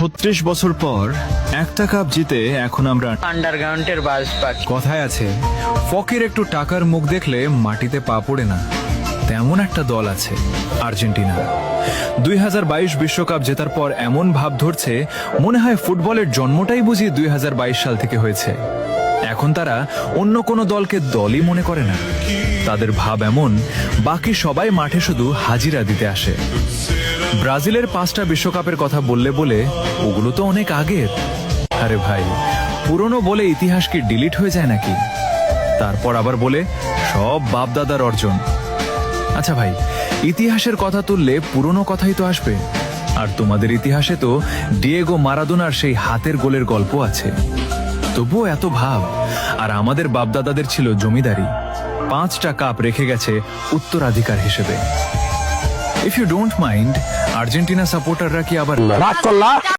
36 বছর পর একটা কাপ জিতে এখন আমরা আন্ডারগ্রাউন্ডের বাস পাখি। কথায় আছে, ফকির একটু টাকার মুখ দেখলে মাটিতে পা পড়ে না। তেমন একটা দল আছে আর্জেন্টিনা। 2022 বিশ্বকাপ জেতার পর এমন ভাব ধরছে মনে হয় ফুটবলের জন্মটাই বুঝি 2022 সাল থেকে হয়েছে। এখন তারা অন্য কোনো দলকে দলই মনে করে না। তাদের ভাব এমন, বাকি সবাই মাঠে শুধু হাজিরা দিতে আসে। ব্রাজিলের 5টা বিশ্বকাপের কথা বললে বলে ওগুলো তো অনেক আগের। আরে ভাই, পুরনো বলে ইতিহাস কি ডিলিট হয়ে যায় নাকি? তারপর আবার বলে সব বাপদাদার অর্জন। আচ্ছা ভাই, ইতিহাসের কথা তুললে পুরনো কথাই তো আসবে। আর তোমাদের ইতিহাসে তো ডিয়েগো মারাদোনার সেই হাতের গোলের গল্প আছে। তবুও এত ভাব। আর আমাদের বাপদাদাদের ছিল জমিদারি। 5টা কাপ রেখে গেছে উত্তরাধিকার হিসেবে। If you don't mind, Argentina সাপোর্টাররা কি আবার